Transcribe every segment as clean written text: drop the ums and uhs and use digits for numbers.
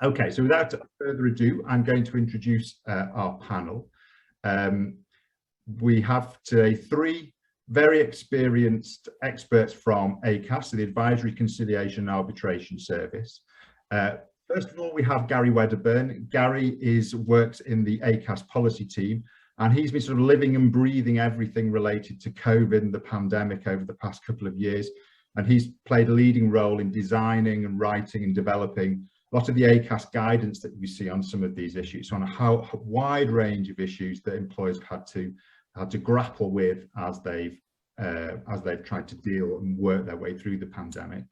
Okay, so without further ado, I'm going to introduce our panel. We have today 3 very experienced experts from Acas, the Advisory, Conciliation and Arbitration Service. First of all, we have Gary Wedderburn. Gary works in the Acas policy team, and he's been sort of living and breathing everything related to COVID and the pandemic over the past couple of years. And he's played a leading role in designing and writing and developing a lot of the Acas guidance that we see on some of these issues, on a wide range of issues that employers have had to grapple with as they've tried to deal and work their way through the pandemic.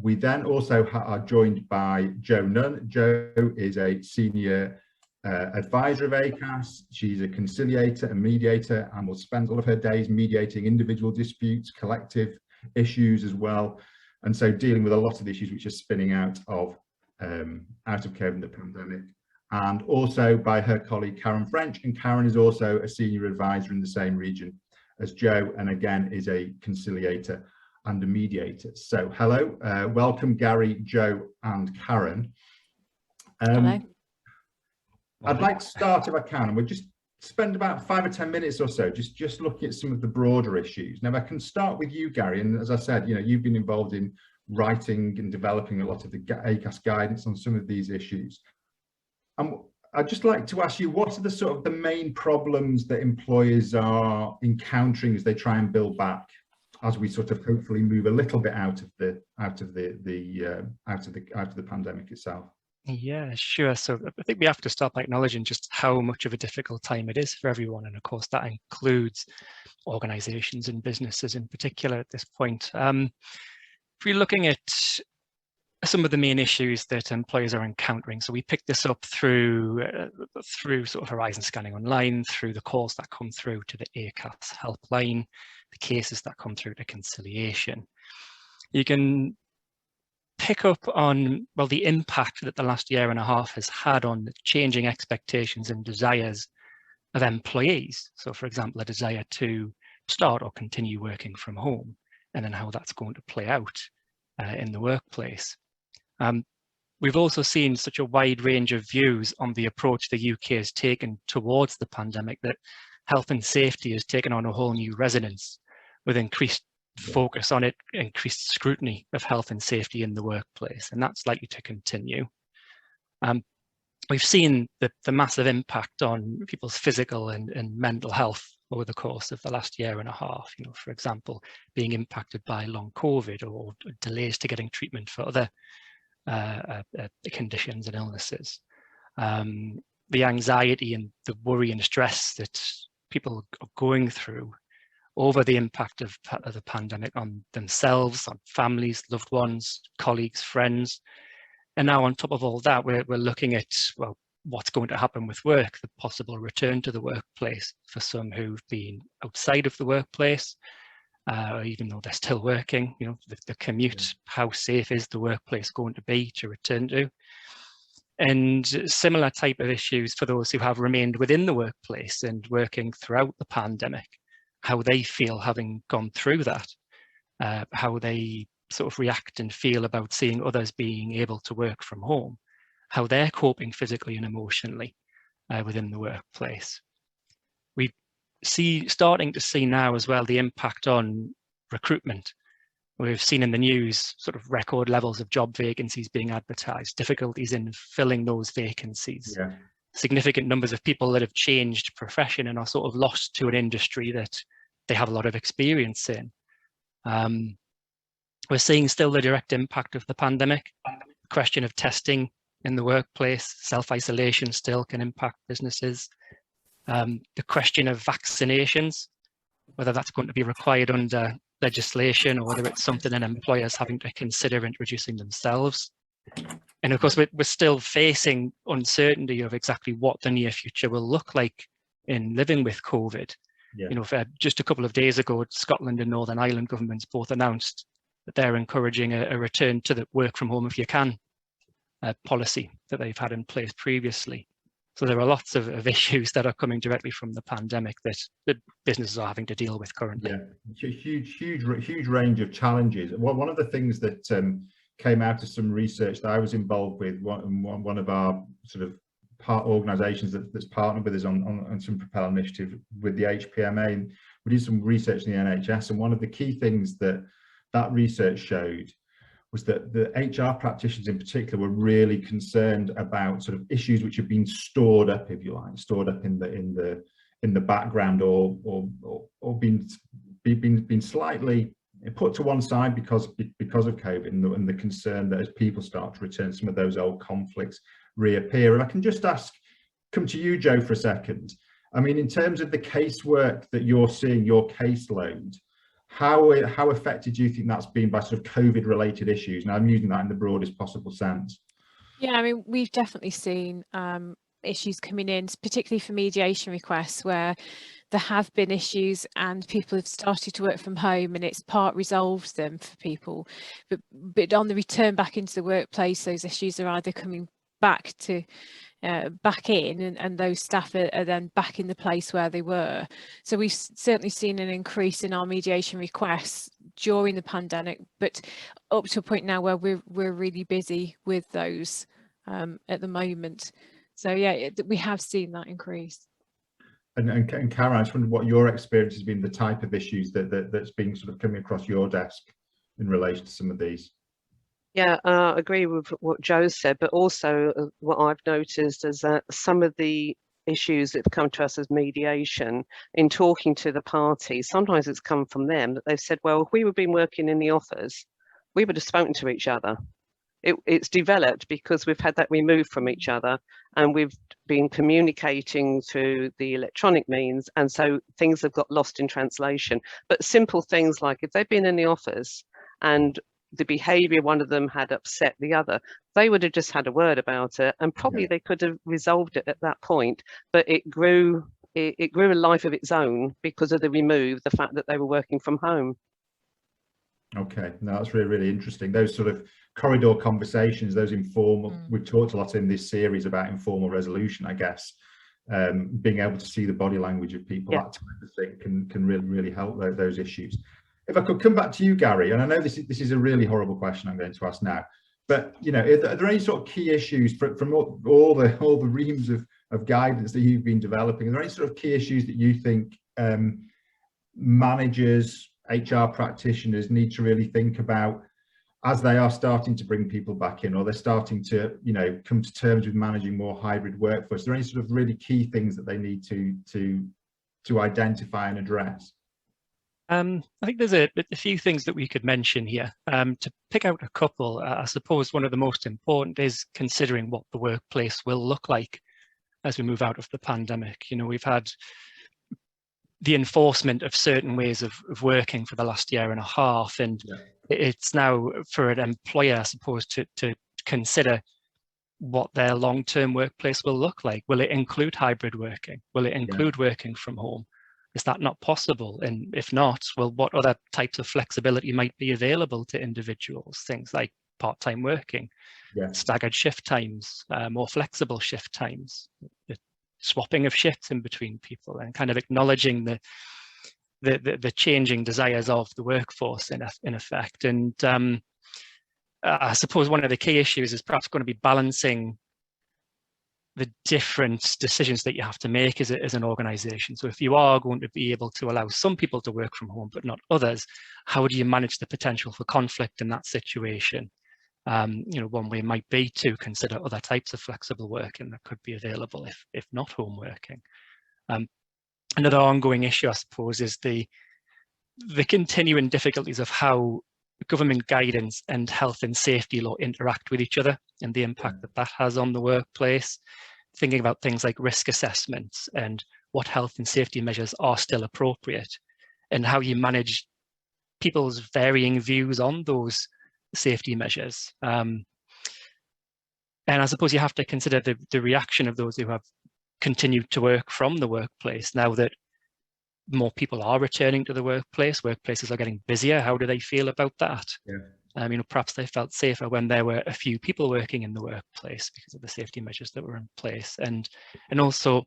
We then also are joined by Nunn. Jo is a senior advisor of Acas. She's a conciliator and mediator, and will spend all of her days mediating individual disputes, collective issues as well, and so dealing with a lot of the issues which are spinning out of COVID and the pandemic. And also by her colleague Karen French, and Karen is also a senior advisor in the same region as Jo, and again is a conciliator and a mediator. So hello, welcome Gary, Jo and Karen. Hello. I'd like to start, if I can, and we'll just spend about 5 or 10 minutes or so just looking at some of the broader issues. Now I can start with you, Gary, and as I said, you know, you've been involved in writing and developing a lot of the Acas guidance on some of these issues. I'd just like to ask you, what are the sort of the main problems that employers are encountering as they try and build back, as we sort of hopefully move a little bit out of the pandemic itself? Yeah, sure. So I think we have to start by acknowledging just how much of a difficult time it is for everyone, and of course that includes organisations and businesses in particular at this point. If we're looking at some of the main issues that employers are encountering, so we picked this up through sort of horizon scanning online, through the calls that come through to the Acas helpline, the cases that come through to conciliation. You can pick up on, well, the impact that the last year and a half has had on the changing expectations and desires of employees. So for example, a desire to start or continue working from home, and then how that's going to play out in the workplace. We've also seen such a wide range of views on the approach the UK has taken towards the pandemic that health and safety has taken on a whole new resonance, with increased focus on it, increased scrutiny of health and safety in the workplace, and that's likely to continue. We've seen the massive impact on people's physical and mental health over the course of the last year and a half. You know, for example, being impacted by long COVID or delays to getting treatment for other conditions and illnesses. The anxiety and the worry and stress that people are going through over the impact of the pandemic on themselves, on families, loved ones, colleagues, friends. And now on top of all that, we're looking at, well, what's going to happen with work, the possible return to the workplace for some who've been outside of the workplace, even though they're still working, you know, the commute, how safe is the workplace going to be to return to? And similar type of issues for those who have remained within the workplace and working throughout the pandemic, how they feel having gone through that, how they sort of react and feel about seeing others being able to work from home, how they're coping physically and emotionally within the workplace. We starting to see now as well the impact on recruitment. We've seen in the news sort of record levels of job vacancies being advertised, difficulties in filling those vacancies. Yeah. Significant numbers of people that have changed profession and are sort of lost to an industry that they have a lot of experience in. We're seeing still the direct impact of the pandemic. The question of testing in the workplace, self-isolation still can impact businesses. The question of vaccinations, whether that's going to be required under legislation or whether it's something an employer is having to consider introducing themselves. And of course, we're still facing uncertainty of exactly what the near future will look like in living with COVID. Yeah. You know, just a couple of days ago, Scotland and Northern Ireland governments both announced that they're encouraging a return to the work from home if you can policy that they've had in place previously. So there are lots of issues that are coming directly from the pandemic that businesses are having to deal with currently. Yeah, huge range of challenges. Well, one of the things that came out of some research that I was involved with. One of our sort of organisations that's partnered with us on some PrOPEL initiative with the HPMA, and we did some research in the NHS. And one of the key things that research showed was that the HR practitioners in particular were really concerned about sort of issues which have been stored up, if you like, stored up in the background, or been slightly put to one side because of COVID, and the concern that as people start to return, some of those old conflicts reappear. And I can just come to you, Joe, for a second. I mean, in terms of the casework that you're seeing, your caseload, how affected do you think that's been by sort of COVID related issues? Now I'm using that in the broadest possible sense. Yeah, I mean, we've definitely seen issues coming in, particularly for mediation requests, where there have been issues and people have started to work from home and it's part resolved them for people. But on the return back into the workplace, those issues are either coming back in, and those staff are then back in the place where they were. So we've certainly seen an increase in our mediation requests during the pandemic, but up to a point now where we're really busy with those at the moment. So yeah, we have seen that increase. And Karen, I just wondered what your experience has been, the type of issues that's been sort of coming across your desk in relation to some of these. Yeah, I agree with what Joe said, but also what I've noticed is that some of the issues that have come to us as mediation, in talking to the parties, sometimes it's come from them, that they've said, well, if we would been working in the office, we would have spoken to each other. It's developed because we've had that removed from each other, and we've been communicating through the electronic means, and so things have got lost in translation. But simple things like if they've been in the office and the behaviour one of them had upset the other, they would have just had a word about it, and probably they could have resolved it at that point, but it grew a life of its own because of the fact that they were working from home. Okay, no, that's really, really interesting. Those sort of corridor conversations, those informal, we've talked a lot in this series about informal resolution, I guess. Being able to see the body language of people, that type of thing can really, really help those issues. If I could come back to you, Gary, and I know this is a really horrible question I'm going to ask now, but you know, are there any sort of key issues from all the reams of guidance that you've been developing? Are there any sort of key issues that you think managers, HR practitioners need to really think about as they are starting to bring people back in, or they're starting to, you know, come to terms with managing more hybrid workforce? Are there any sort of really key things that they need to identify and address? I think there's a few things that we could mention here. To pick out a couple, I suppose one of the most important is considering what the workplace will look like as we move out of the pandemic. You know, we've had the enforcement of certain ways of working for the last year and a half, and it's now for an employer, I suppose, to consider what their long-term workplace will look like. Will it include hybrid working? Will it include working from home? Is that not possible? And if not, well, what other types of flexibility might be available to individuals? Things like part-time working, staggered shift times, more flexible shift times, the swapping of shifts in between people, and kind of acknowledging the changing desires of the workforce in effect. And I suppose one of the key issues is perhaps going to be balancing the different decisions that you have to make as an organization. So if you are going to be able to allow some people to work from home but not others, how do you manage the potential for conflict in that situation? You know, one way might be to consider other types of flexible working that could be available if not home working. Another ongoing issue, I suppose, is the continuing difficulties of how government guidance and health and safety law interact with each other, and the impact that has on the workplace. Thinking about things like risk assessments and what health and safety measures are still appropriate, and how you manage people's varying views on those safety measures. And I suppose you have to consider the reaction of those who have continued to work from the workplace now that more people are returning to the workplace. Workplaces are getting busier. How do they feel about that? You know, perhaps they felt safer when there were a few people working in the workplace because of the safety measures that were in place, and also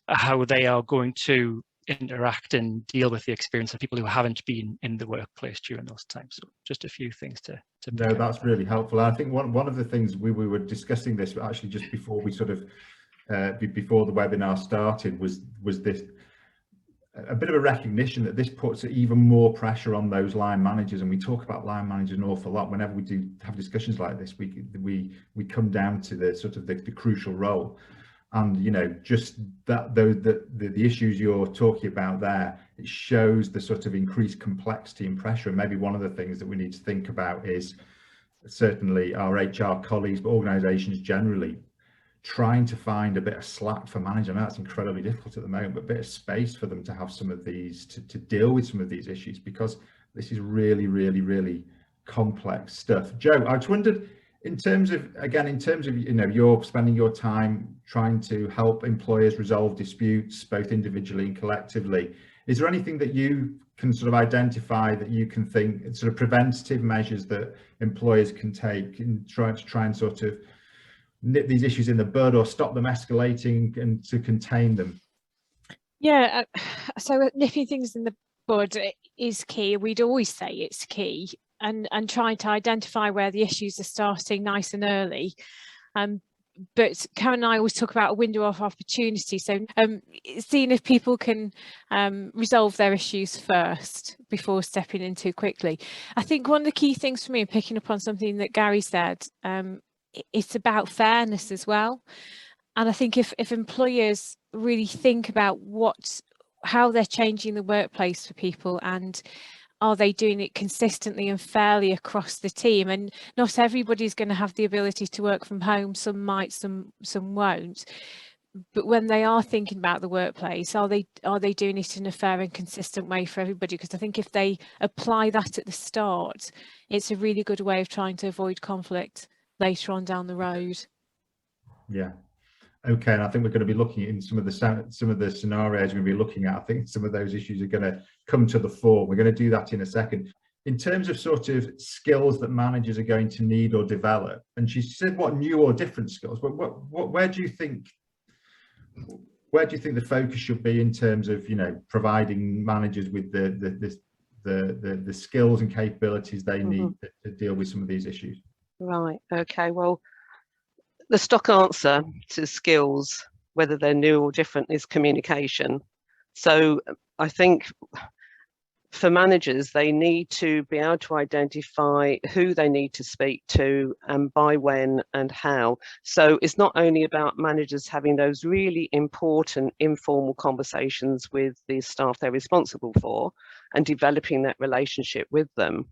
how they are going to interact and deal with the experience of people who haven't been in the workplace during those times. So just a few things to no, that's really helpful. I think one of the things we were discussing this actually just before we sort of before the webinar started was this a bit of a recognition that this puts even more pressure on those line managers, and we talk about line managers an awful lot whenever we do have discussions like this. We come down to the sort of the crucial role, and you know, just that the issues you're talking about there, it shows the sort of increased complexity and pressure. And maybe one of the things that we need to think about is certainly our HR colleagues, but organizations generally, trying to find a bit of slack for managers. I know that's incredibly difficult at the moment, but a bit of space for them to have some of these, to deal with some of these issues, because this is really, really, really complex stuff. Joe, I just wondered, in terms of, you know, you're spending your time trying to help employers resolve disputes, both individually and collectively. Is there anything that you can sort of identify that you can think, sort of preventative measures that employers can take in try and sort of nip these issues in the bud or stop them escalating and to contain them? Yeah, so nipping things in the bud is key. We'd always say it's key, and trying to identify where the issues are starting nice and early. But Karen and I always talk about a window of opportunity. So seeing if people can resolve their issues first before stepping in too quickly. I think one of the key things for me, and picking up on something that Gary said, it's about fairness as well. And I think if employers really think about how they're changing the workplace for people, and are they doing it consistently and fairly across the team? And not everybody's going to have the ability to work from home. Some might, some won't. But when they are thinking about the workplace, are they doing it in a fair and consistent way for everybody? Because I think if they apply that at the start, it's a really good way of trying to avoid conflict later on down the road. Yeah. Okay, and I think we're going to be looking in some of the scenarios we're going to be looking at. I think some of those issues are going to come to the fore. We're going to do that in a second. In terms of sort of skills that managers are going to need or develop, and she said what new or different skills, but where do you think the focus should be in terms of, you know, providing managers with the skills and capabilities they need to deal with some of these issues? Right, okay, well, the stock answer to skills, whether they're new or different, is communication. So I think for managers, they need to be able to identify who they need to speak to and by when and how. So it's not only about managers having those really important informal conversations with the staff they're responsible for and developing that relationship with them,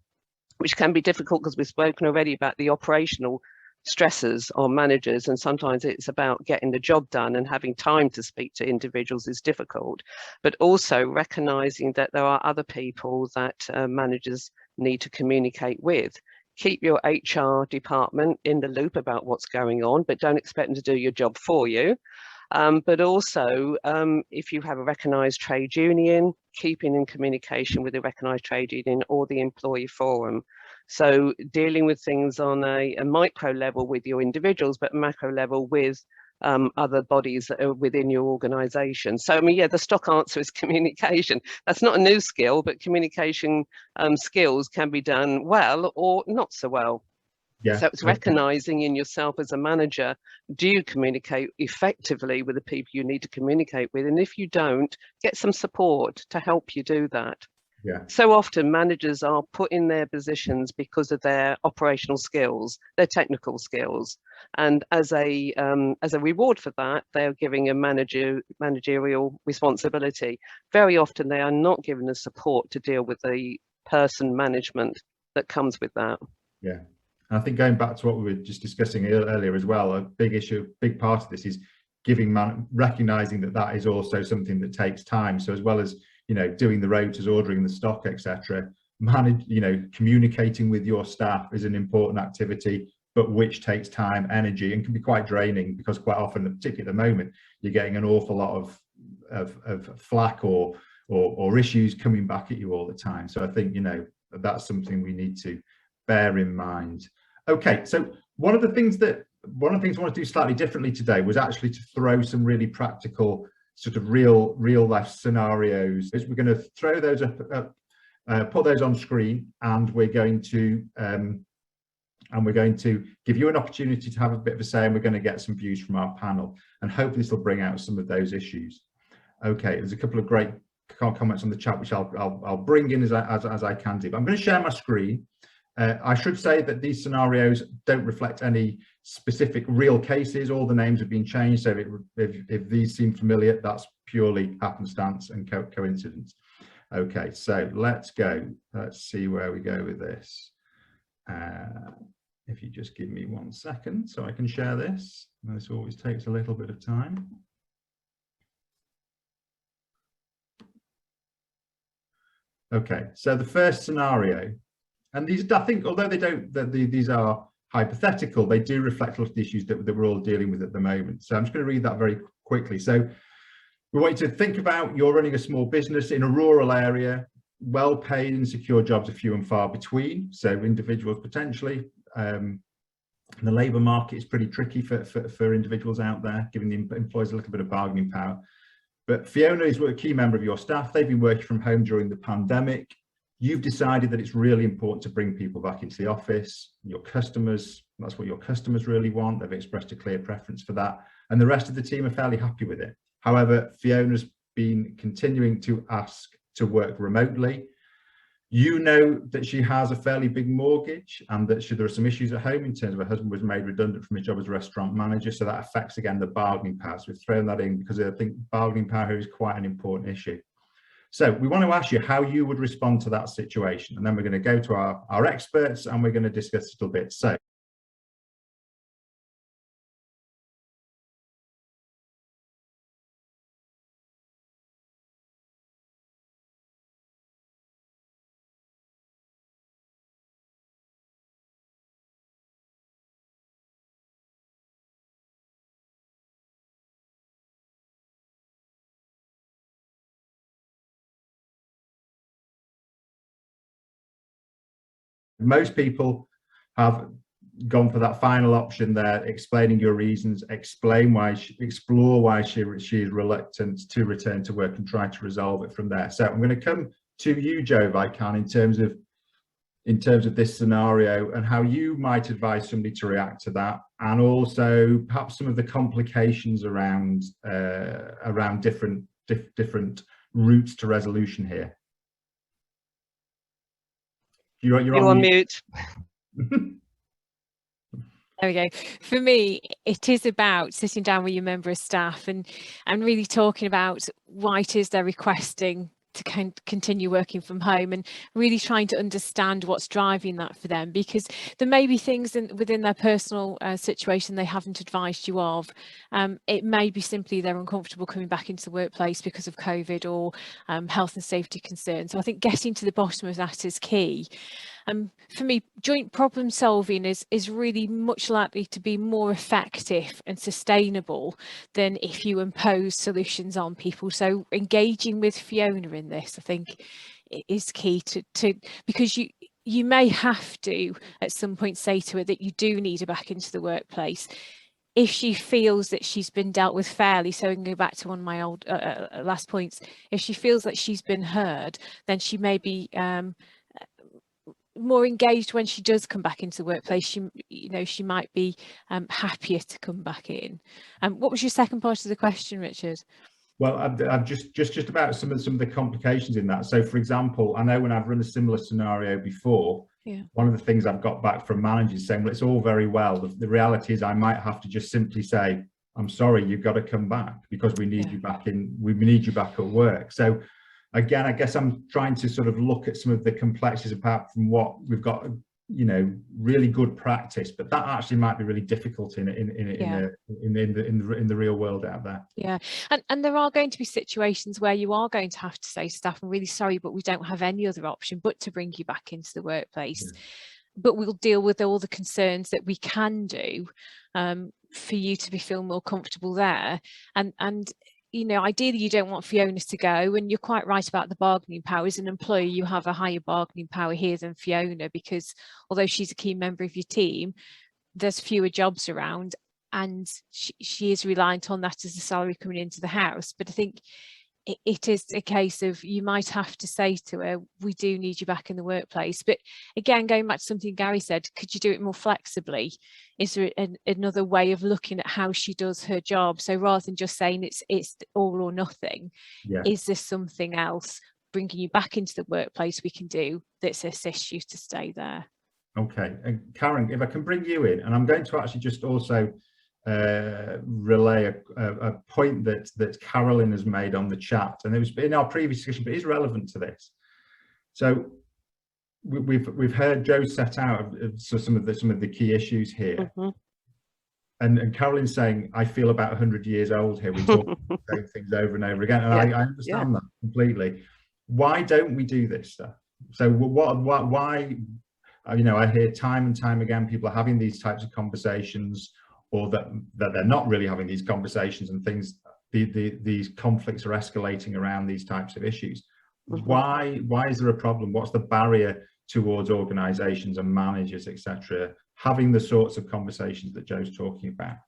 which can be difficult because we've spoken already about the operational stresses on managers, and sometimes it's about getting the job done, and having time to speak to individuals is difficult, but also recognizing that there are other people that managers need to communicate with. Keep your HR department in the loop about what's going on, but don't expect them to do your job for you. But also, if you have a recognised trade union, keeping in communication with the recognised trade union or the employee forum. So dealing with things on a micro level with your individuals, but macro level with other bodies that are within your organisation. So I mean, yeah, the stock answer is communication. That's not a new skill, but communication skills can be done well or not so well. Yeah. So it's recognising in yourself as a manager, do you communicate effectively with the people you need to communicate with? And if you don't, get some support to help you do that. Yeah. So often managers are put in their positions because of their operational skills, their technical skills, and as a reward for that, they are giving a managerial responsibility. Very often they are not given the support to deal with the person management that comes with that. Yeah. And I think going back to what we were just discussing earlier as well, a big issue, big part of this is recognizing that is also something that takes time. So as well as, you know, doing the rotas, ordering the stock, etc., communicating with your staff is an important activity, but which takes time, energy, and can be quite draining, because quite often, particularly at the moment, you're getting an awful lot of flack or issues coming back at you all the time. So I think, you know, that's something we need to bear in mind. Okay, so one of the things I want to do slightly differently today was actually to throw some really practical sort of real life scenarios. We're going to throw those up, put those on screen, and we're going to give you an opportunity to have a bit of a say, and we're going to get some views from our panel, and hopefully this will bring out some of those issues. Okay, there's a couple of great comments on the chat which I'll bring in as I can do. But I'm going to share my screen. I should say that these scenarios don't reflect any specific real cases. All the names have been changed, so if these seem familiar, that's purely happenstance and coincidence. Okay, so let's go. Let's see where we go with this. If you just give me 1 second so I can share this. This always takes a little bit of time. Okay, so the first scenario, and these, I think, although they don't, these are hypothetical, they do reflect a lot of the issues that we're all dealing with at the moment. So I'm just going to read that very quickly. So we want you to think about, you're running a small business in a rural area, well-paid and secure jobs are few and far between. So individuals potentially, the labour market is pretty tricky for individuals out there, giving the employers a little bit of bargaining power. But Fiona is a key member of your staff. They've been working from home during the pandemic. You've decided that it's really important to bring people back into the office. Your customers, that's what your customers really want. They've expressed a clear preference for that. And the rest of the team are fairly happy with it. However, Fiona's been continuing to ask to work remotely. You know that she has a fairly big mortgage, and that there are some issues at home in terms of her husband was made redundant from his job as a restaurant manager. So that affects, again, the bargaining power. So we've thrown that in because I think bargaining power is quite an important issue. So we want to ask you how you would respond to that situation. And then we're going to go to our experts, and we're going to discuss a little bit. So most people have gone for that final option there, explaining your reasons, explore why she is reluctant to return to work, and try to resolve it from there. So I'm going to come to you, Joe, if I can, in terms of this scenario and how you might advise somebody to react to that, and also perhaps some of the complications around different routes to resolution here. You're on mute. There we go. For me, it is about sitting down with your member of staff and really talking about why it is they're requesting to continue working from home, and really trying to understand what's driving that for them, because there may be things within their personal situation they haven't advised you of. It may be simply they're uncomfortable coming back into the workplace because of COVID or health and safety concerns. So I think getting to the bottom of that is key. For me, joint problem solving is really much likely to be more effective and sustainable than if you impose solutions on people. So engaging with Fiona in this, I think, is key to because you may have to at some point say to her that you do need her back into the workplace. If she feels that she's been dealt with fairly, so we can go back to one of my old last points, if she feels that she's been heard, then she may be more engaged when she does come back into the workplace. She might be happier to come back in. What was your second part of the question, Richard? Well, I've just about some of the complications in that. So, for example, I know when I've run a similar scenario before, one of the things I've got back from managers saying, well, it's all very well. The reality is I might have to just simply say, I'm sorry, you've got to come back because we need you back in. We need you back at work. So again, I guess I'm trying to sort of look at some of the complexities apart from what we've got, really good practice, but that actually might be really difficult in the real world out there. Yeah, and there are going to be situations where you are going to have to say to staff, I'm really sorry, but we don't have any other option but to bring you back into the workplace. But we'll deal with all the concerns that we can do for you to feel more comfortable there. And ideally you don't want Fiona to go, and you're quite right about the bargaining power. As an employer, you have a higher bargaining power here than Fiona, because although she's a key member of your team, there's fewer jobs around, and she is reliant on that as a salary coming into the house. But I think it is a case of, you might have to say to her, we do need you back in the workplace. But again, going back to something Gary said, could you do it more flexibly? Is there another way of looking at how she does her job? So rather than just saying it's all or nothing, is there something else bringing you back into the workplace we can do that's assists you to stay there? Okay, and Karen, if I can bring you in, and I'm going to actually just also relay a point that Carolyn has made on the chat, and it was in our previous discussion, but is relevant to this. So we've heard Joe set out some of the key issues here, and Carolyn's saying, I feel about 100 years old here. We talk about the same things over and over again, and I understand that completely. Why don't we do this stuff? So why? You know, I hear time and time again people are having these types of conversations, or that they're not really having these conversations, and things, these conflicts are escalating around these types of issues. Why is there a problem? What's the barrier towards organizations and managers, etc., having the sorts of conversations that Joe's talking about?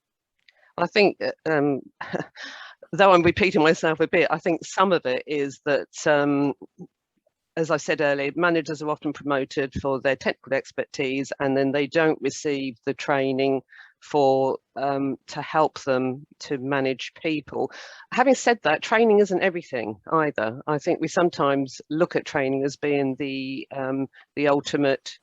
I think, though I'm repeating myself a bit, I think some of it is that, as I said earlier, managers are often promoted for their technical expertise, and then they don't receive the training for to help them to manage people. Having said that, training isn't everything either. I think we sometimes look at training as being the ultimate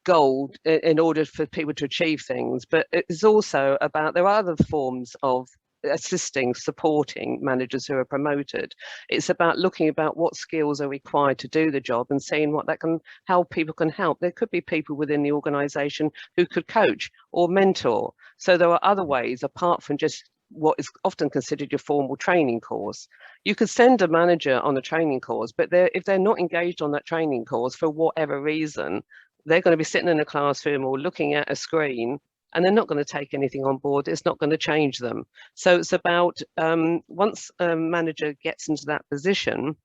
goal in order for people to achieve things, but it's also about, there are other forms of assisting, supporting managers who are promoted. It's about looking about what skills are required to do the job and seeing what that can, how people can help. There could be people within the organization who could coach or mentor. So there are other ways apart from just what is often considered your formal training course. You could send a manager on a training course, but if they're not engaged on that training course for whatever reason, they're going to be sitting in a classroom or looking at a screen, and they're not going to take anything on board. It's not going to change them. So it's about, once a manager gets into that position,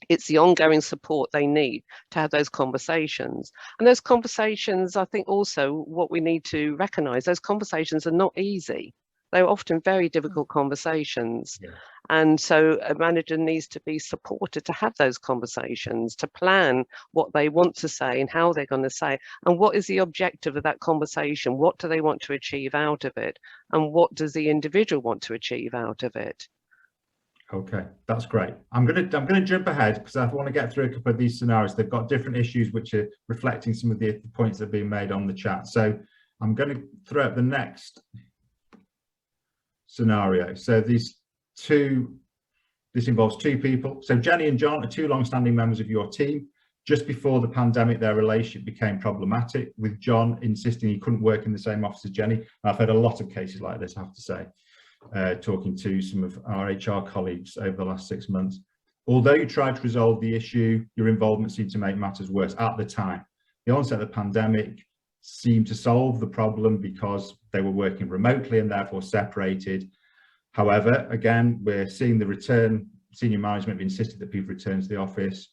it's the ongoing support they need to have those conversations. And those conversations, I think also what we need to recognize, those conversations are not easy. They're often very difficult conversations. And so a manager needs to be supported to have those conversations, to plan what they want to say and how they're going to say, and what is the objective of that conversation? What do they want to achieve out of it? And what does the individual want to achieve out of it? Okay, that's great. I'm gonna jump ahead because I want to get through a couple of these scenarios. They've got different issues which are reflecting some of the points that are being made on the chat. So I'm going to throw up the next scenario. So this involves two people. So Jenny and John are two long-standing members of your team. Just before the pandemic, their relationship became problematic, with John insisting he couldn't work in the same office as Jenny. I've had a lot of cases like this, I have to say, talking to some of our HR colleagues over the last 6 months. Although you tried to resolve the issue, your involvement seemed to make matters worse at the time. The onset of the pandemic seemed to solve the problem because they were working remotely and therefore separated. However, again, we're seeing the return. Senior management have insisted that people return to the office,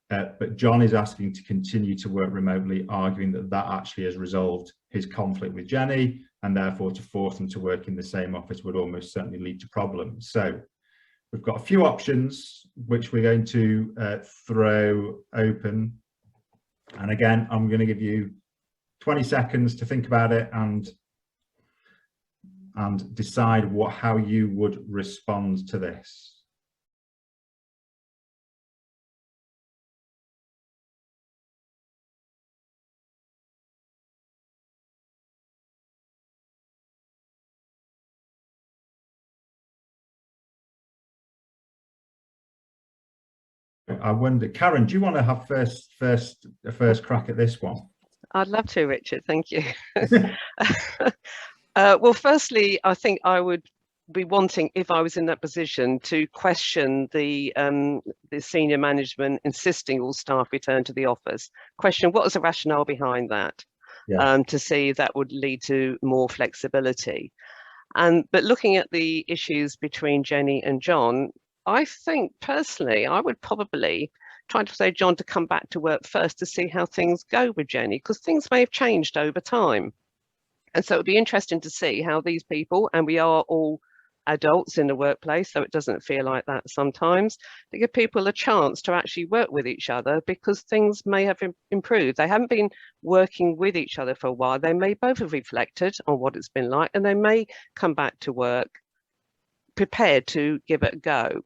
but John is asking to continue to work remotely, arguing that that actually has resolved his conflict with Jenny, and therefore to force them to work in the same office would almost certainly lead to problems. So we've got a few options which we're going to throw open. And again, I'm going to give you 20 seconds to think about it and decide how you would respond to this. I wonder, Karen, do you want to have a first crack at this one? I'd love to, Richard. Thank you. Well, firstly, I think I would be wanting, if I was in that position, to question the senior management insisting all staff return to the office. Question, what was the rationale behind that? Yeah. To see if that would lead to more flexibility. But looking at the issues between Jenny and John, I think personally, I would probably try to say John to come back to work first to see how things go with Jenny, because things may have changed over time. And so it'll be interesting to see how these people, and we are all adults in the workplace, so it doesn't feel like that sometimes, to give people a chance to actually work with each other, because things may have improved. They haven't been working with each other for a while. They may both have reflected on what it's been like, and they may come back to work prepared to give it a go.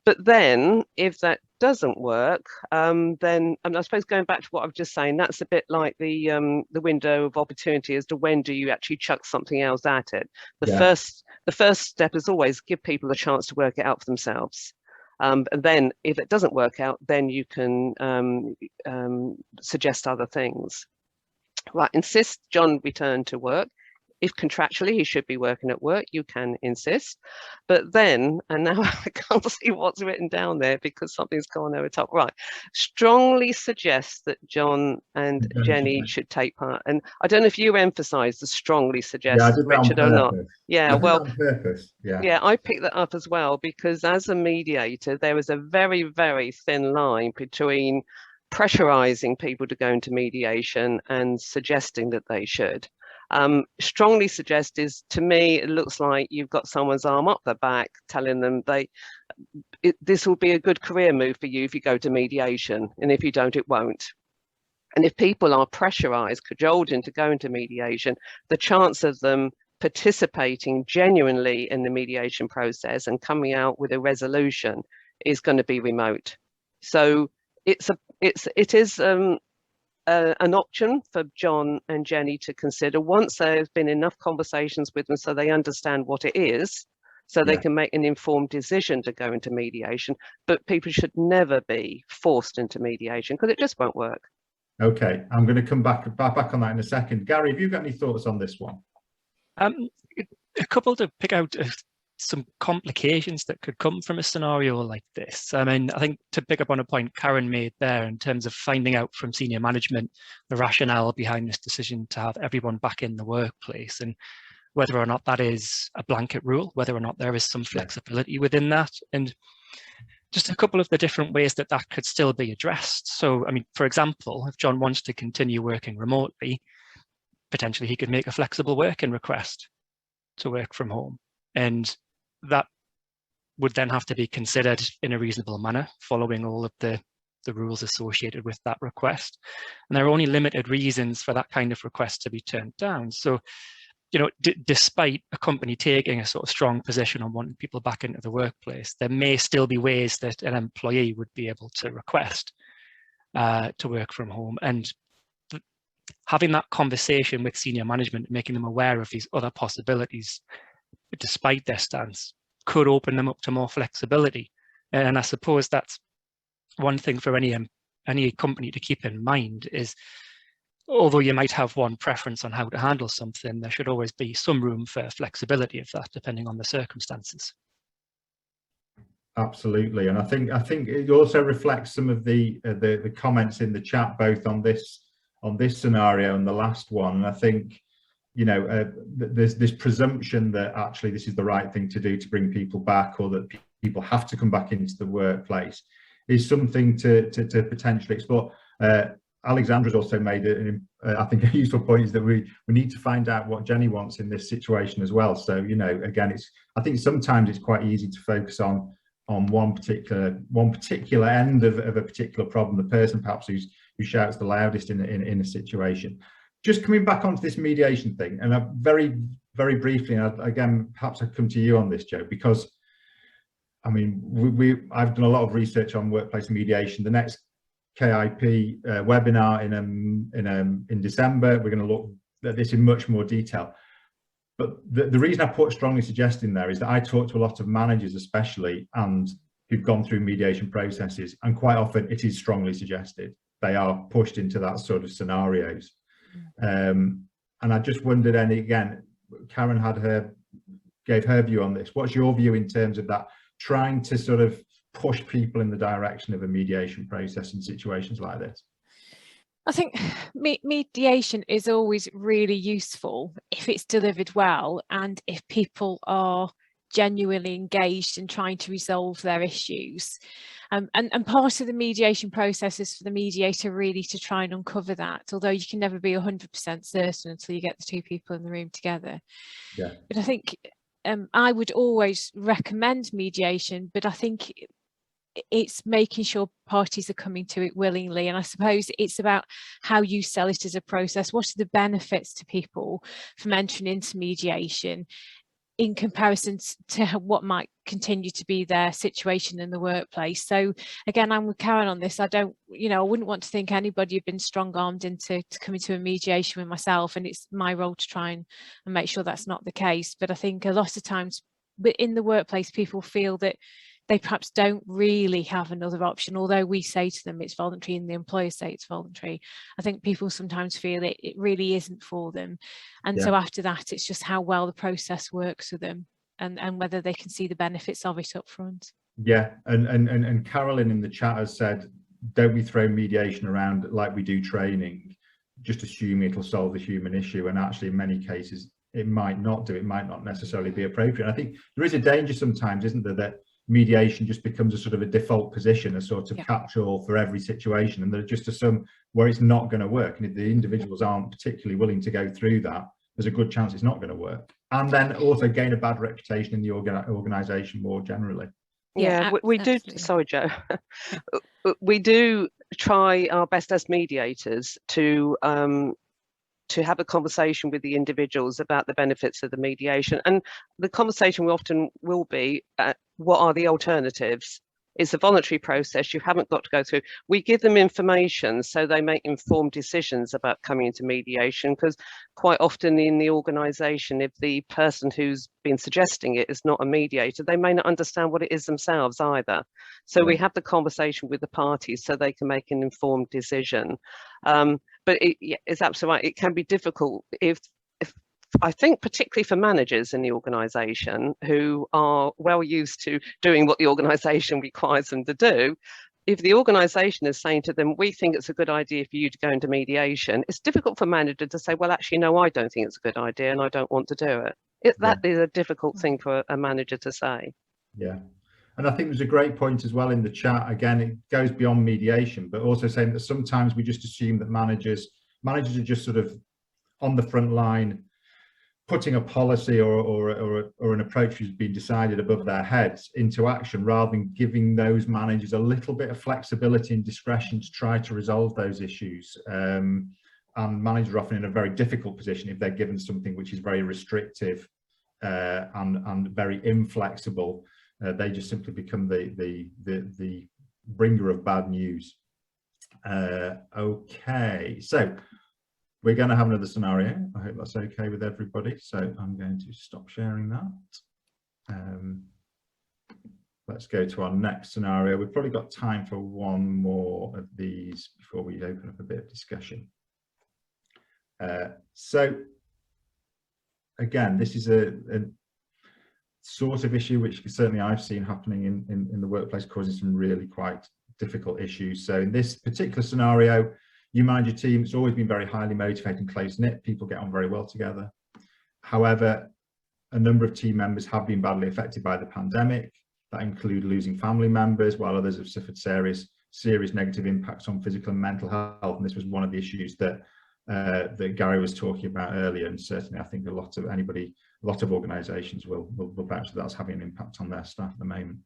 But then if that doesn't work, then I suppose going back to what I was just saying, that's a bit like the window of opportunity as to when do you actually chuck something else at it. The first step is always give people a chance to work it out for themselves. And then if it doesn't work out, then you can suggest other things. Right, insist John return to work. If contractually he should be working at work, you can insist. But then, and now I can't see what's written down there because something's gone over top. Right, strongly suggest that John and Jenny should take part. And I don't know if you emphasise the strongly suggest, Richard, or not. Yeah, well, on purpose. Yeah, I picked that up as well, because as a mediator, there is a very, very thin line between pressurising people to go into mediation and suggesting that they should. Strongly suggest is, to me, it looks like you've got someone's arm up their back telling them this will be a good career move for you if you go to mediation, and if you don't, it won't. And if people are pressurized, cajoled into going to mediation, the chance of them participating genuinely in the mediation process and coming out with a resolution is going to be remote. So it is an option for John and Jenny to consider once there's been enough conversations with them so they understand what it is, so they can make an informed decision to go into mediation. But people should never be forced into mediation, because it just won't work. Okay, I'm going to come back on that in a second. Gary, have you got any thoughts on this one? A couple to pick out some complications that could come from a scenario like this. I mean, I think to pick up on a point Karen made there in terms of finding out from senior management the rationale behind this decision to have everyone back in the workplace, and whether or not that is a blanket rule, whether or not there is some flexibility within that, and just a couple of the different ways that that could still be addressed. So, I mean, for example, if John wants to continue working remotely, potentially he could make a flexible working request to work from home. And that would then have to be considered in a reasonable manner, following all of the rules associated with that request. And there are only limited reasons for that kind of request to be turned down. So, you know, despite a company taking a sort of strong position on wanting people back into the workplace, there may still be ways that an employee would be able to request to work from home. And having that conversation with senior management, making them aware of these other possibilities, despite their stance, could open them up to more flexibility. And I suppose that's one thing for any company to keep in mind is, although you might have one preference on how to handle something, there should always be some room for flexibility of that, depending on the circumstances. Absolutely, and I think it also reflects some of the comments in the chat, both on this scenario and the last one. And I think, you know, there's this presumption that actually this is the right thing to do to bring people back, or that people have to come back into the workplace, is something to potentially explore. Alexandra's also made I think a useful point, is that we need to find out what Jenny wants in this situation as well. So, you know, again, I think sometimes it's quite easy to focus on one particular end of a particular problem, the person perhaps who shouts the loudest in a situation. Just coming back onto this mediation thing, and very, very briefly, and again, perhaps I come to you on this, Joe, because I mean, I've done a lot of research on workplace mediation. The next KIP webinar in December, we're going to look at this in much more detail. But the reason I put strongly suggesting there is that I talk to a lot of managers, especially, and who've gone through mediation processes, and quite often it is strongly suggested. They are pushed into that sort of scenarios. And I just wondered, and again, Karen gave her view on this. What's your view in terms of that, trying to sort of push people in the direction of a mediation process in situations like this? I think mediation is always really useful if it's delivered well, and if people are genuinely engaged in trying to resolve their issues. And part of the mediation process is for the mediator really to try and uncover that, although you can never be 100% certain until you get the two people in the room together. Yeah. But I think I would always recommend mediation, but I think it's making sure parties are coming to it willingly. And I suppose it's about how you sell it as a process. What are the benefits to people from entering into mediation in comparison to what might continue to be their situation in the workplace? So again, I'm with Karen on this. I don't, I wouldn't want to think anybody had been strong-armed into coming to a mediation with myself, and it's my role to try and make sure that's not the case. But I think a lot of times in the workplace, people feel that they perhaps don't really have another option, although we say to them it's voluntary and the employers say it's voluntary. I think people sometimes feel it really isn't for them. And so after that, it's just how well the process works for them and whether they can see the benefits of it up front. Yeah, and Carolyn in the chat has said, don't we throw mediation around like we do training, just assuming it'll solve the human issue, and actually in many cases it might not do, it might not necessarily be appropriate. I think there is a danger sometimes, isn't there, that mediation just becomes a sort of a default position, a sort of catch-all for every situation, and there just are some where it's not going to work, and if the individuals aren't particularly willing to go through that, there's a good chance it's not going to work, and then also gain a bad reputation in the organization more generally. Yeah, we do. Sorry, Joe. We do try our best as mediators to have a conversation with the individuals about the benefits of the mediation, and the conversation often will be, what are the alternatives? It's a voluntary process, you haven't got to go through. We give them information so they make informed decisions about coming into mediation, because quite often in the organisation, if the person who's been suggesting it is not a mediator, they may not understand what it is themselves either. So we have the conversation with the parties so they can make an informed decision. But it's absolutely right, it can be difficult if I think particularly for managers in the organisation who are well used to doing what the organisation requires them to do. If the organisation is saying to them, we think it's a good idea for you to go into mediation, it's difficult for a manager to say, well, actually, no, I don't think it's a good idea and I don't want to do it. That is a difficult thing for a manager to say. Yeah. And I think there's a great point as well in the chat. Again, it goes beyond mediation, but also saying that sometimes we just assume that managers are just sort of on the front line, putting a policy or an approach which has been decided above their heads into action, rather than giving those managers a little bit of flexibility and discretion to try to resolve those issues. And managers are often in a very difficult position if they're given something which is very restrictive and very inflexible. They just simply become the bringer of bad news. Okay, so we're going to have another scenario. I hope that's okay with everybody. So I'm going to stop sharing that. Let's go to our next scenario. We've probably got time for one more of these before we open up a bit of discussion. So again, this is a sort of issue which certainly I've seen happening in the workplace, causing some really quite difficult issues. So in this particular scenario, you manage your team, it's always been very highly motivated and close-knit, people get on very well together. However, a number of team members have been badly affected by the pandemic. That include losing family members, while others have suffered serious negative impacts on physical and mental health. And this was one of the issues that that Gary was talking about earlier, and certainly I think a lot of organisations will vouch that that's having an impact on their staff at the moment.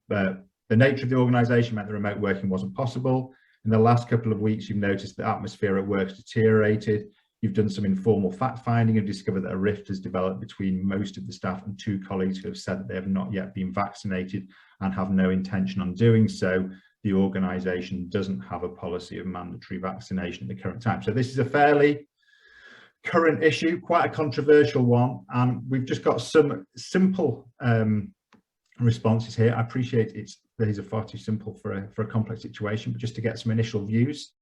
But the nature of the organisation meant the remote working wasn't possible. In the last couple of weeks, you've noticed the atmosphere at work has deteriorated. You've done some informal fact finding and discovered that a rift has developed between most of the staff and 2 colleagues who have said that they have not yet been vaccinated and have no intention on doing so. The organisation doesn't have a policy of mandatory vaccination at the current time. So this is a fairly current issue, quite a controversial one, and we've just got some simple responses here. I appreciate these are far too simple for a complex situation, but just to get some initial views.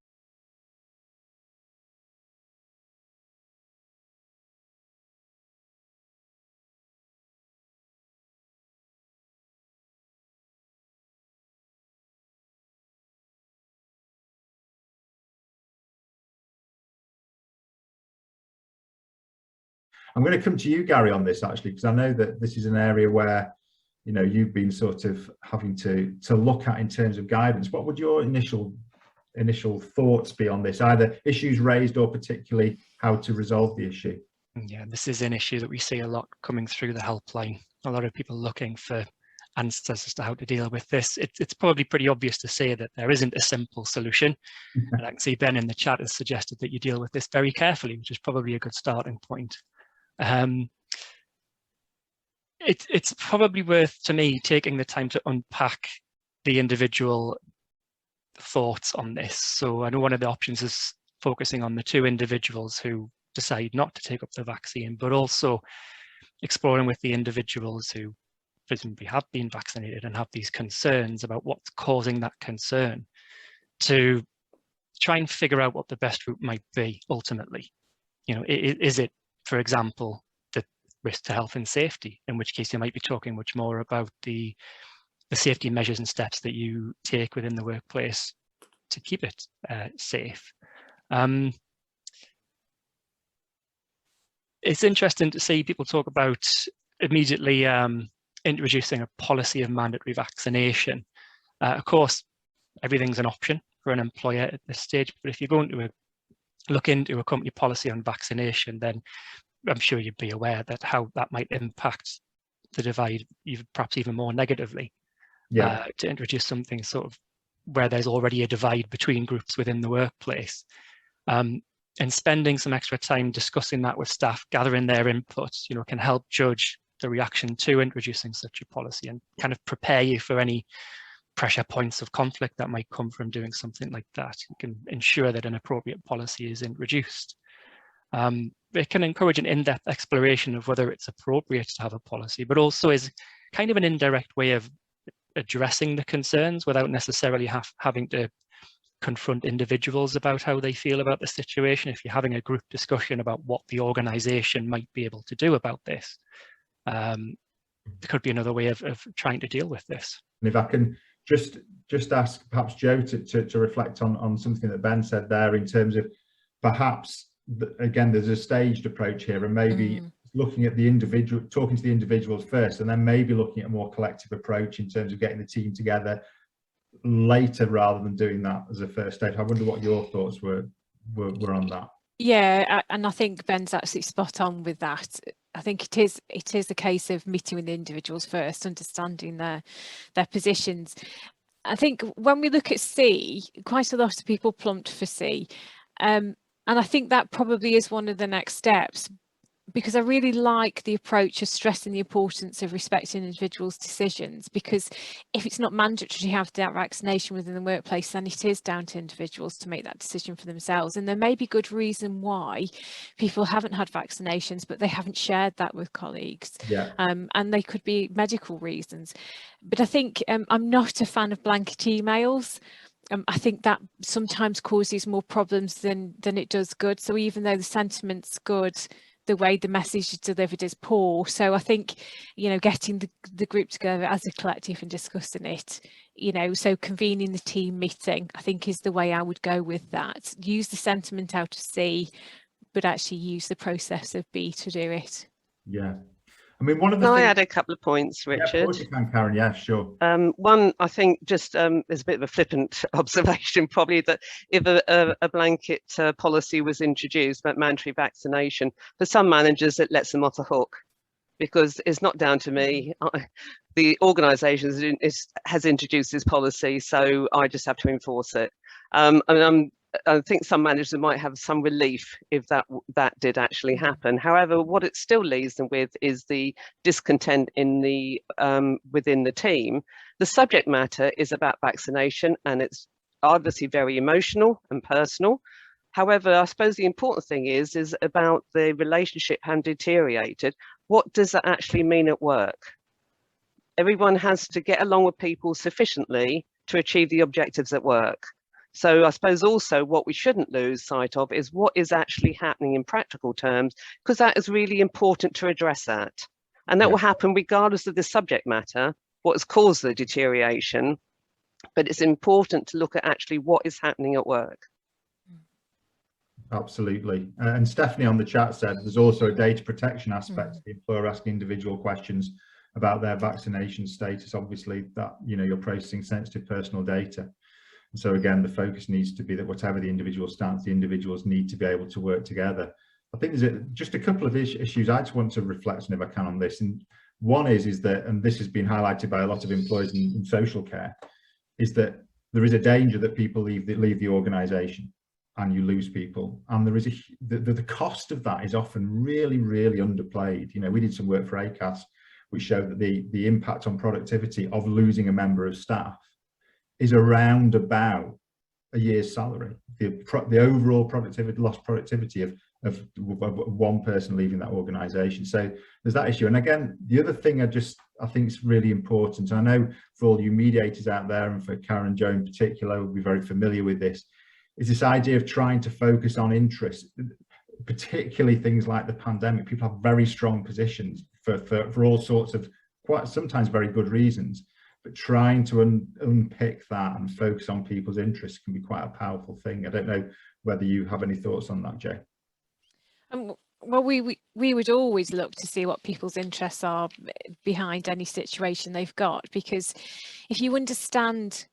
I'm going to come to you, Gary, on this actually, because I know that this is an area where, you know, you've been sort of having to look at in terms of guidance. What would your initial thoughts be on this, either issues raised or particularly how to resolve the issue? Yeah, this is an issue that we see a lot coming through the helpline. A lot of people looking for answers as to how to deal with this. It's probably pretty obvious to say that there isn't a simple solution. And I can see Ben in the chat has suggested that you deal with this very carefully, which is probably a good starting point. It's probably worth, to me, taking the time to unpack the individual thoughts on this. So I know one of the options is focusing on the 2 individuals who decide not to take up the vaccine, but also exploring with the individuals who presumably have been vaccinated and have these concerns about what's causing that concern, to try and figure out what the best route might be ultimately. You know, is it, for example, the risk to health and safety, in which case you might be talking much more about the safety measures and steps that you take within the workplace to keep it safe. It's interesting to see people talk about immediately introducing a policy of mandatory vaccination. Of course, everything's an option for an employer at this stage, but if you're going to look into a company policy on vaccination, then I'm sure you'd be aware that how that might impact the divide perhaps even more negatively. Yeah. To introduce something sort of where there's already a divide between groups within the workplace. And spending some extra time discussing that with staff, gathering their input, you know, can help judge the reaction to introducing such a policy and kind of prepare you for any pressure points of conflict that might come from doing something like that. You can ensure that an appropriate policy is introduced. It can encourage an in-depth exploration of whether it's appropriate to have a policy, but also is kind of an indirect way of addressing the concerns without necessarily having to confront individuals about how they feel about the situation. If you're having a group discussion about what the organisation might be able to do about this, there could be another way of trying to deal with this. And if I can just ask perhaps Joe to reflect on something that Ben said there, in terms of perhaps, again, there's a staged approach here, and maybe looking at the individual, talking to the individuals first, and then maybe looking at a more collective approach in terms of getting the team together later rather than doing that as a first stage. I wonder what your thoughts were on that. Yeah, and I think Ben's absolutely spot on with that. I think it is a case of meeting with the individuals first, understanding their positions. I think when we look at C, quite a lot of people plumped for C, and I think that probably is one of the next steps, because I really like the approach of stressing the importance of respecting individuals' decisions, because if it's not mandatory to have that vaccination within the workplace, then it is down to individuals to make that decision for themselves. And there may be good reason why people haven't had vaccinations, but they haven't shared that with colleagues. Yeah. And they could be medical reasons. But I think I'm not a fan of blanket emails. I think that sometimes causes more problems than it does good. So even though the sentiment's good, the way the message is delivered is poor. So I think, you know, getting the group together as a collective and discussing it, you know, so convening the team meeting, I think, is the way I would go with that. Use the sentiment out of C, but actually use the process of B to do it. Yeah. I mean, one of the Can things... I add a couple of points, Richard? Yeah, of course you can, Karen. Yeah, sure. One, I think, just is a bit of a flippant observation, probably, that if a blanket policy was introduced about mandatory vaccination, for some managers it lets them off the hook, because it's not down to me. The organisation has introduced this policy, so I just have to enforce it. I think some managers might have some relief if that did actually happen. However, what it still leaves them with is the discontent in the within the team. The subject matter is about vaccination, and it's obviously very emotional and personal. However, I suppose the important thing is about the relationship having deteriorated. What does that actually mean at work? Everyone has to get along with people sufficiently to achieve the objectives at work. So I suppose also what we shouldn't lose sight of is what is actually happening in practical terms, because that is really important to address that. And that will happen regardless of the subject matter, what has caused the deterioration, but it's important to look at actually what is happening at work. Absolutely. And Stephanie on the chat said there's also a data protection aspect to the employer asking individual questions about their vaccination status. Obviously, that, you know, you're processing sensitive personal data. And so again, the focus needs to be that whatever the individual stance, the individuals need to be able to work together. I think there's just a couple of issues I just want to reflect on, if I can, on this. And one is that, and this has been highlighted by a lot of employers in social care, is that there is a danger that people leave the organisation and you lose people, and there is the cost of that is often really underplayed. You know, we did some work for Acas which showed that the impact on productivity of losing a member of staff is around about a year's salary. The overall lost productivity of one person leaving that organisation. So there's that issue. And again, the other thing I think is really important, and I know for all you mediators out there, and for Karen and Joe in particular, will be very familiar with this, is this idea of trying to focus on interest, particularly things like the pandemic. People have very strong positions for all sorts of quite sometimes very good reasons, but trying to unpick that and focus on people's interests can be quite a powerful thing. I don't know whether you have any thoughts on that, Jay. Well, we would always look to see what people's interests are behind any situation they've got, because if you understand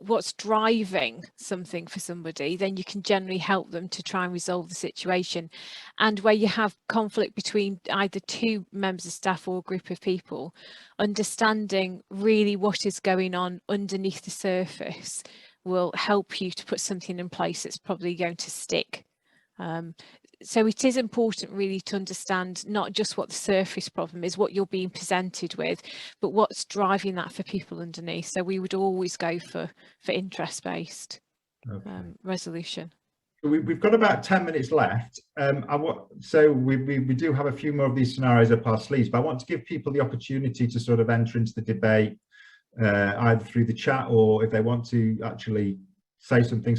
what's driving something for somebody, then you can generally help them to try and resolve the situation. And where you have conflict between either two members of staff or a group of people, understanding really what is going on underneath the surface will help you to put something in place that's probably going to stick. So it is important really to understand not just what the surface problem is, what you're being presented with, but what's driving that for people underneath. So we would always go for interest-based resolution. We've got about 10 minutes left. So we do have a few more of these scenarios up our sleeves, but I want to give people the opportunity to sort of enter into the debate, either through the chat or if they want to actually say something.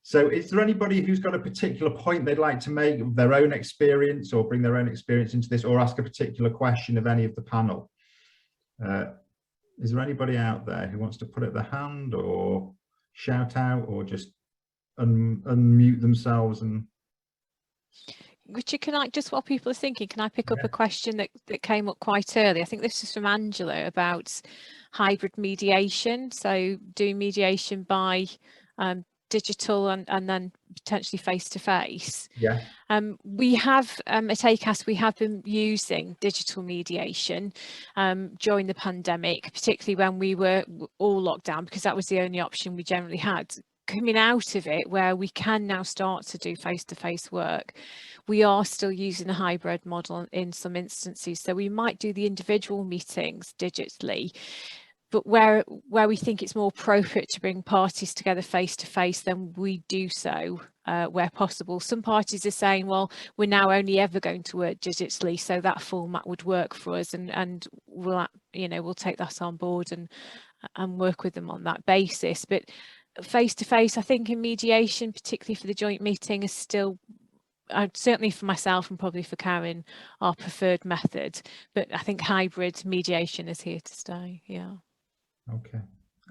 So is there anybody who's got a particular point they'd like to make of their own experience, or bring their own experience into this, or ask a particular question of any of the panel? Is there anybody out there who wants to put up their hand or shout out or just unmute themselves? And Richard, can I, just while people are thinking, can I pick up a question that came up quite early? I think this is from Angela about hybrid mediation. So doing mediation by digital and then potentially face-to-face. Yeah. We have at Acas, we have been using digital mediation during the pandemic, particularly when we were all locked down, because that was the only option we generally had. Coming out of it, where we can now start to do face-to-face work, we are still using a hybrid model in some instances. So we might do the individual meetings digitally, but where we think it's more appropriate to bring parties together face to face, then we do so where possible. Some parties are saying, well, we're now only ever going to work digitally, so that format would work for us, and we'll take that on board and work with them on that basis. But face to face, I think in mediation, particularly for the joint meeting, is still, certainly for myself and probably for Karen, our preferred method. But I think hybrid mediation is here to stay. Yeah. Okay.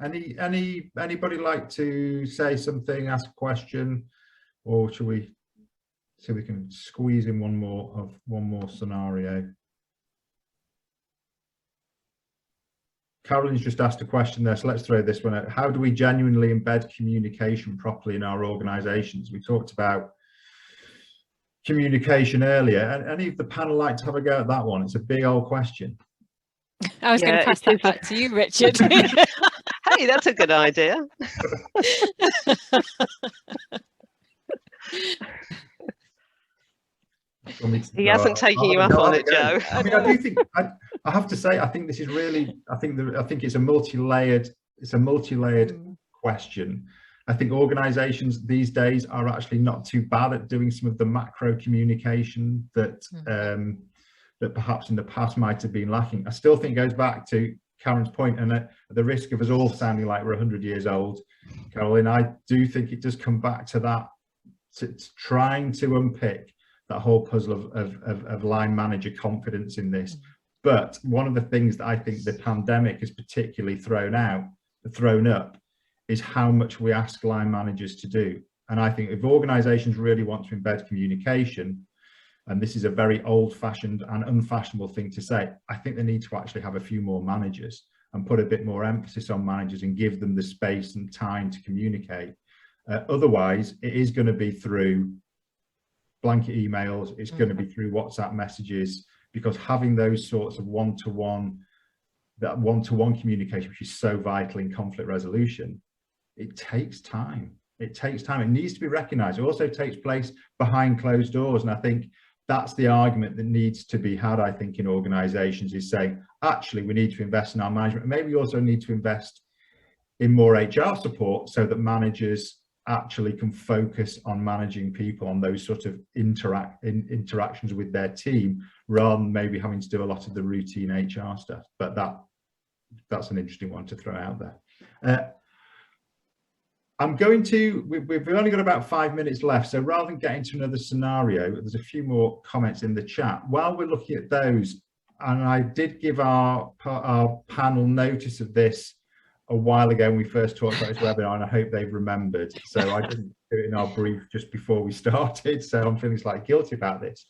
Anybody like to say something, ask a question, or should we see if we can squeeze in one more scenario? Carolyn's just asked a question there, so let's throw this one out. How do we genuinely embed communication properly in our organisations? We talked about communication earlier. And any of the panel like to have a go at that one? It's a big old question. I was going to pass that back to you, Richard. Hey, that's a good idea. He hasn't taken you up on it, Joe. I mean, I do think I have to say, I think this is really, I think it's a multi-layered question. I think organisations these days are actually not too bad at doing some of the macro communication that that perhaps in the past might have been lacking. I still think it goes back to Karen's point, and at the risk of us all sounding like we're 100 years old, Caroline, I do think it does come back to that, to trying to unpick that whole puzzle of line manager confidence in this. But one of the things that I think the pandemic has particularly thrown up is how much we ask line managers to do. And I think if organizations really want to embed communication, and this is a very old-fashioned and unfashionable thing to say, I think they need to actually have a few more managers and put a bit more emphasis on managers and give them the space and time to communicate. Otherwise, it is going to be through blanket emails, it's going to be through WhatsApp messages, because having those sorts of one-to-one communication, which is so vital in conflict resolution, it takes time. It takes time. It needs to be recognized. It also takes place behind closed doors. And I think that's the argument that needs to be had, I think, in organizations, is saying, actually, we need to invest in our management. And maybe we also need to invest in more HR support so that managers actually can focus on managing people on those sort of interactions with their team, rather than maybe having to do a lot of the routine HR stuff. But that's an interesting one to throw out there. We've only got about 5 minutes left, so rather than get into another scenario, there's a few more comments in the chat. While we're looking at those, and I did give our panel notice of this a while ago when we first talked about this webinar, and I hope they've remembered. So I didn't do it in our brief just before we started, so I'm feeling slightly guilty about this.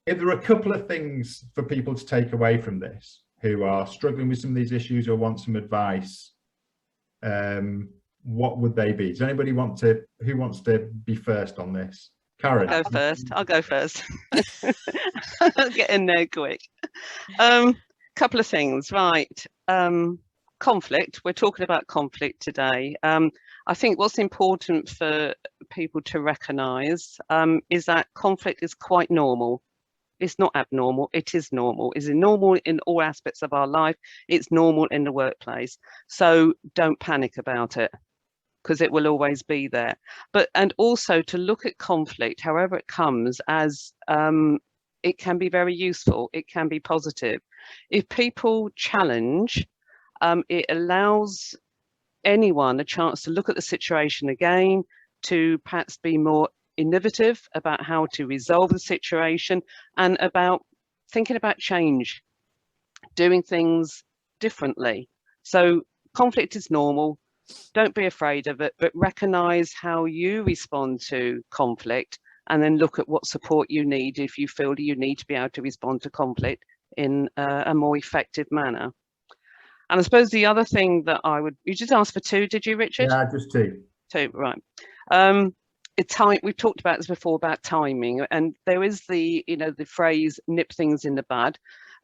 If there are a couple of things for people to take away from this, who are struggling with some of these issues or want some advice, what would they be? Does anybody who wants to be first on this? Karen? I'll go first. I'll get in there quick. Couple of things, right. Conflict, we're talking about conflict today. I think what's important for people to recognise is that conflict is quite normal. It's not abnormal, it is normal. It's normal in all aspects of our life. It's normal in the workplace. So don't panic about it, because it will always be there. And also to look at conflict, however it comes, as it can be very useful, it can be positive. If people challenge, it allows anyone a chance to look at the situation again, to perhaps be more innovative about how to resolve the situation, and about thinking about change, doing things differently. So conflict is normal. Don't be afraid of it, but recognize how you respond to conflict, and then look at what support you need if you feel you need to be able to respond to conflict in a more effective manner. And I suppose the other thing that you just asked for two, did you, Richard? Yeah, just two. Two, right. We've talked about this before, about timing, and there is the phrase nip things in the bud.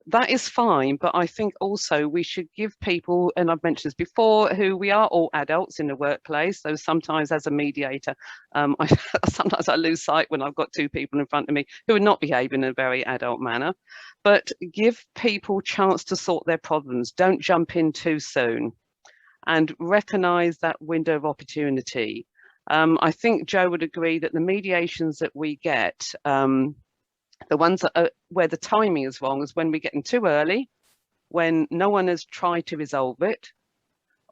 That is fine, but I think also we should give people, and I've mentioned this before, who we are all adults in the workplace. So sometimes as a mediator, sometimes I lose sight when I've got two people in front of me who are not behaving in a very adult manner. But give people chance to sort their problems. Don't jump in too soon, and recognise that window of opportunity. I think Joe would agree that the mediations that we get, the ones that where the timing is wrong, is when we get them too early, when no one has tried to resolve it,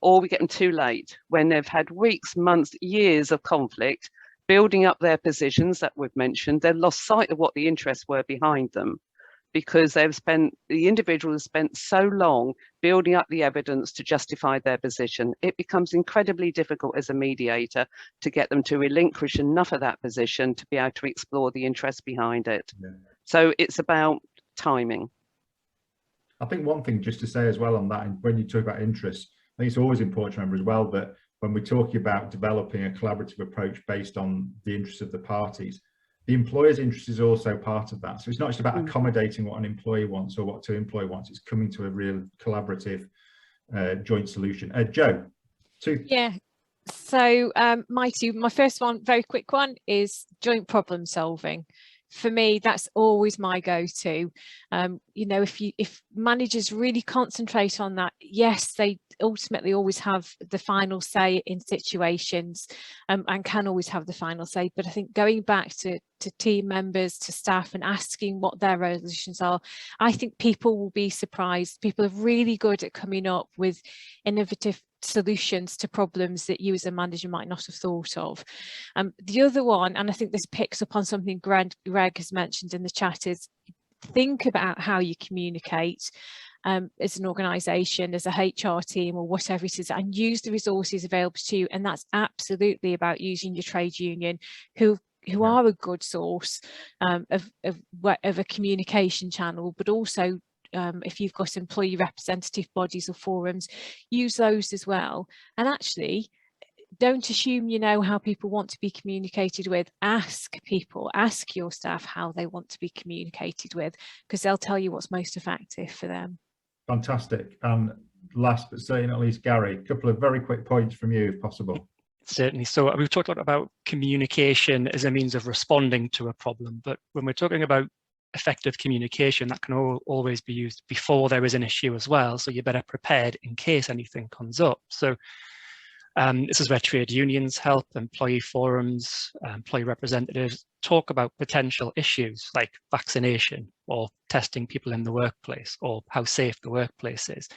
or we get them too late, when they've had weeks, months, years of conflict, building up their positions that we've mentioned. They've lost sight of what the interests were behind them, because the individual has spent so long building up the evidence to justify their position. It becomes incredibly difficult as a mediator to get them to relinquish enough of that position to be able to explore the interests behind it. Yeah. So it's about timing. I think one thing just to say as well on that, and when you talk about interests, I think it's always important to remember as well that when we're talking about developing a collaborative approach based on the interests of the parties, the employer's interest is also part of that. So it's not just about accommodating what an employee wants or what two employee wants. It's coming to a real collaborative joint solution. Joe, two. Yeah. So my first one, very quick one, is joint problem solving. For me, that's always my go-to. If managers really concentrate on that, yes, they ultimately always have the final say in situations, and can always have the final say. But I think going back to team members, to staff, and asking what their resolutions are, I think people will be surprised. People are really good at coming up with innovative solutions to problems that you as a manager might not have thought of. The other one, and I think this picks up on something Greg has mentioned in the chat, is think about how you communicate. as an organisation, as a HR team or whatever it is, and use the resources available to you. And that's absolutely about using your trade union, who are a good source of a communication channel, but also if you've got employee representative bodies or forums, use those as well. And actually, don't assume you know how people want to be communicated with. Ask people, ask your staff how they want to be communicated with, because they'll tell you what's most effective for them. Fantastic. And last but certainly not least, Gary, a couple of very quick points from you, if possible. Certainly. So we've talked a lot about communication as a means of responding to a problem, but when we're talking about effective communication, that can always be used before there is an issue as well. So you're better prepared in case anything comes up. So this is where trade unions help, employee forums, employee representatives talk about potential issues like vaccination or testing people in the workplace or how safe the workplace is.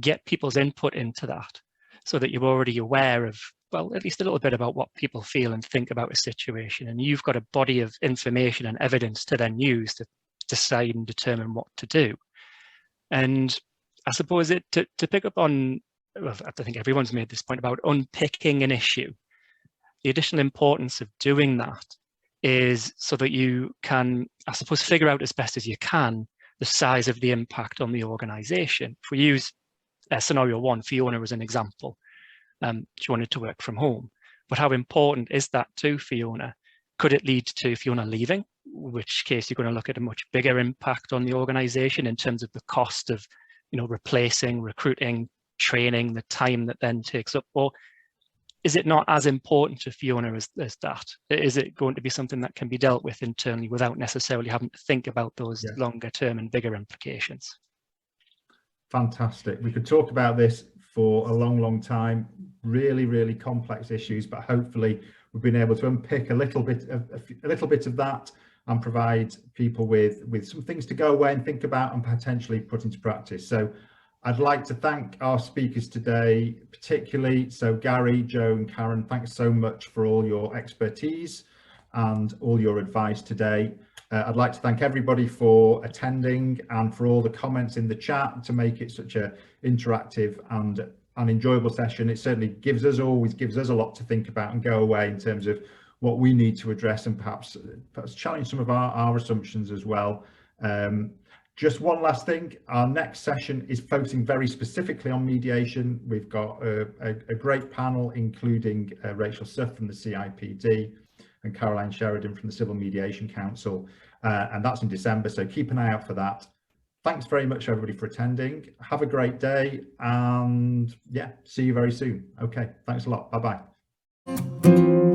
Get people's input into that so that you're already aware of, well, at least a little bit about what people feel and think about a situation. And you've got a body of information and evidence to then use to decide and determine what to do. And I suppose to pick up on, well, I think everyone's made this point about unpicking an issue. The additional importance of doing that is so that you can, I suppose, figure out as best as you can the size of the impact on the organisation. If we use scenario 1, Fiona as an example, she wanted to work from home, but how important is that to Fiona? Could it lead to Fiona leaving, in which case you're going to look at a much bigger impact on the organisation in terms of the cost of, replacing, recruiting, training, the time that then takes up? Or is it not as important to Fiona as that? Is it going to be something that can be dealt with internally without necessarily having to think about those longer term and bigger implications? Fantastic. We could talk about this for a long time. Really, really complex issues, but hopefully we've been able to unpick a little bit of that and provide people with some things to go away and think about and potentially put into practice. So I'd like to thank our speakers today, particularly, so Gary, Joe and Karen, thanks so much for all your expertise and all your advice today. I'd like to thank everybody for attending and for all the comments in the chat to make it such an interactive and an enjoyable session. It certainly always gives us a lot to think about and go away in terms of what we need to address and perhaps challenge some of our assumptions as well. Just one last thing, our next session is focusing very specifically on mediation. We've got a great panel, including Rachel Suff from the CIPD and Caroline Sheridan from the Civil Mediation Council, and that's in December, so keep an eye out for that. Thanks very much everybody for attending. Have a great day, and yeah, see you very soon. Okay, thanks a lot. Bye-bye.